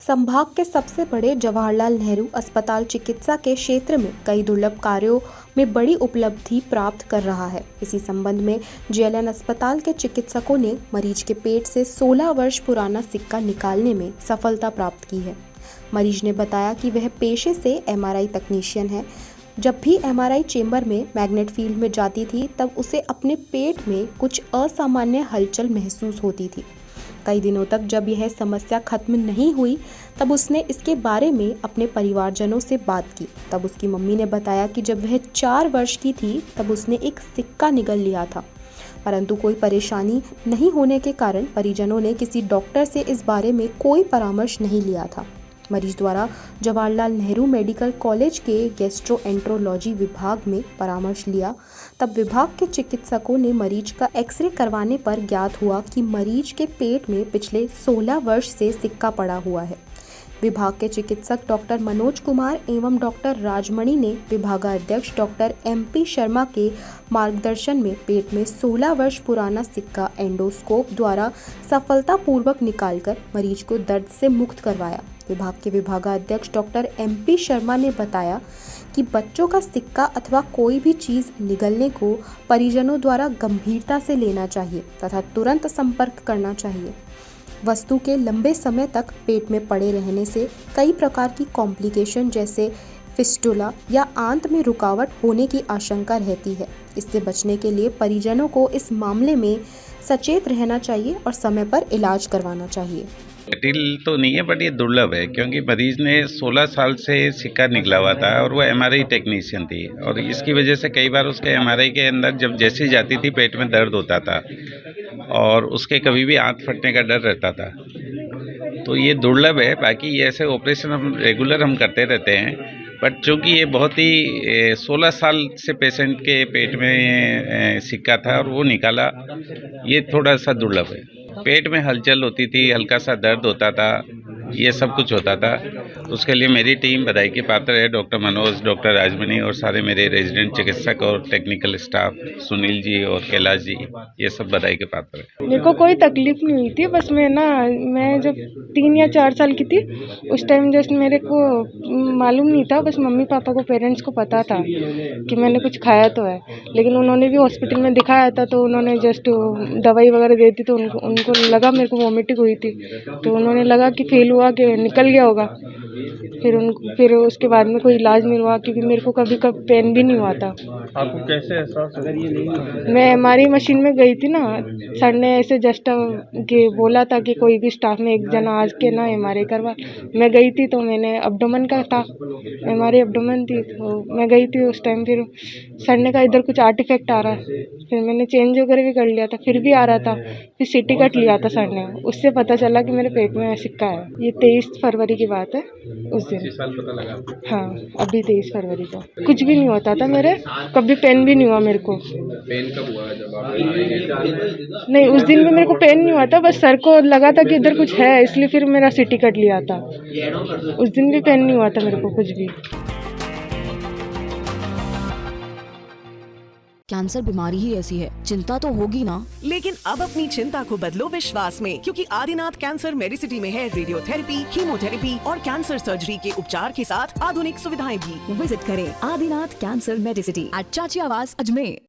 संभाग के सबसे बड़े जवाहरलाल नेहरू अस्पताल चिकित्सा के क्षेत्र में कई दुर्लभ कार्यों में बड़ी उपलब्धि प्राप्त कर रहा है। इसी संबंध में जेएलएन अस्पताल के चिकित्सकों ने मरीज के पेट से 16 वर्ष पुराना सिक्का निकालने में सफलता प्राप्त की है। मरीज ने बताया कि वह पेशे से एमआरआई तकनीशियन है। जब भी एमआरआई चेंबर में मैग्नेट फील्ड में जाती थी तब उसे अपने पेट में कुछ असामान्य हलचल महसूस होती थी। कई दिनों तक जब यह समस्या खत्म नहीं हुई तब उसने इसके बारे में अपने परिवारजनों से बात की। तब उसकी मम्मी ने बताया कि जब वह 4 वर्ष की थी तब उसने एक सिक्का निगल लिया था, परंतु कोई परेशानी नहीं होने के कारण परिजनों ने किसी डॉक्टर से इस बारे में कोई परामर्श नहीं लिया था। मरीज द्वारा जवाहरलाल नेहरू मेडिकल कॉलेज के गैस्ट्रोएंट्रोलॉजी विभाग में परामर्श लिया। तब विभाग के चिकित्सकों ने मरीज का एक्सरे करवाने पर ज्ञात हुआ कि मरीज के पेट में पिछले 16 वर्ष से सिक्का पड़ा हुआ है। विभाग के चिकित्सक डॉक्टर मनोज कुमार एवं डॉक्टर राजमणि ने विभागाध्यक्ष डॉक्टर एमपी शर्मा के मार्गदर्शन में पेट में 16 वर्ष पुराना सिक्का एंडोस्कोप द्वारा सफलतापूर्वक निकालकर मरीज को दर्द से मुक्त करवाया। विभाग के विभागाध्यक्ष डॉक्टर एमपी शर्मा ने बताया कि बच्चों का सिक्का अथवा कोई भी चीज़ निगलने को परिजनों द्वारा गंभीरता से लेना चाहिए तथा तुरंत संपर्क करना चाहिए। वस्तु के लंबे समय तक पेट में पड़े रहने से कई प्रकार की कॉम्प्लिकेशन जैसे फिस्टुला या आंत में रुकावट होने की आशंका रहती है। इससे बचने के लिए परिजनों को इस मामले में सचेत रहना चाहिए और समय पर इलाज करवाना चाहिए। जटिल तो नहीं है बट ये दुर्लभ है क्योंकि मरीज ने 16 साल से सिक्का निकला हुआ था और वो एमआरआई टेक्नीशियन थी और इसकी वजह से कई बार उसके एमआरआई के अंदर जब जैसे जाती थी पेट में दर्द होता था और उसके कभी भी आंत फटने का डर रहता था। तो ये दुर्लभ है। बाकी ये ऐसे ऑपरेशन हम रेगुलर करते रहते हैं बट चूँकि ये बहुत ही 16 साल से पेशेंट के पेट में सिक्का था और वो निकाला, ये थोड़ा सा दुर्लभ है। पेट में हलचल होती थी, हल्का सा दर्द होता था, ये सब कुछ होता था। उसके लिए मेरी टीम बधाई की पात्र है। डॉक्टर मनोज, डॉक्टर राजमणि और सारे मेरे रेजिडेंट चिकित्सक और टेक्निकल स्टाफ, सुनील जी और कैलाश जी, ये सब बधाई के पात्र है। मेरे को कोई तकलीफ नहीं हुई थी। बस मैं जब 3 या 4 साल की थी उस टाइम जस्ट मेरे को मालूम नहीं था। बस मम्मी पापा को, पेरेंट्स को पता था कि मैंने कुछ खाया तो है, लेकिन उन्होंने भी हॉस्पिटल में दिखाया था तो उन्होंने जस्ट दवाई वगैरह दी थी तो उनको लगा मेरे को वॉमिटिंग हुई थी तो उन्होंने लगा कि फेल हुआ कि निकल गया होगा। फिर उसके बाद में कोई इलाज नहीं हुआ क्योंकि मेरे को कभी पेन भी नहीं हुआ था। आपको कैसे एहसास हुआ? मैं एमआरआई मशीन में गई थी ना, सर ने ऐसे जस्ट के बोला था कि कोई भी स्टाफ में एक जना आज के ना एमआरआई करवा। मैं गई थी तो मैंने अब्डोमेन का था, एमआरआई अब्डोमेन थी तो मैं गई थी उस टाइम। फिर सर ने कहा इधर कुछ आर्टिफैक्ट आ रहा है। फिर मैंने चेंज वगैरह भी कर लिया था, फिर भी आ रहा था। फिर सिटी कट लिया था सर ने, उससे पता चला कि मेरे पेट में सिक्का है। ये 23 फरवरी की बात है। उस दिन पता लगा? हाँ, अभी 23 फरवरी को कुछ भी नहीं होता था मेरे, कभी पेन भी नहीं हुआ मेरे को। पेन कब हुआ जब आप? नहीं, उस दिन भी मेरे को पेन नहीं हुआ था, बस सर को लगा था कि इधर कुछ है इसलिए फिर मेरा सिटी कट लिया था। उस दिन भी पेन नहीं हुआ था मेरे को कुछ भी। कैंसर बीमारी ही ऐसी है, चिंता तो होगी ना। लेकिन अब अपनी चिंता को बदलो विश्वास में, क्योंकि आदिनाथ कैंसर मेडिसिटी में है रेडियोथेरेपी, कीमोथेरेपी और कैंसर सर्जरी के उपचार के साथ आधुनिक सुविधाएं भी। विजिट करें आदिनाथ कैंसर मेडिसिटी एट चाची आवास अजमेर।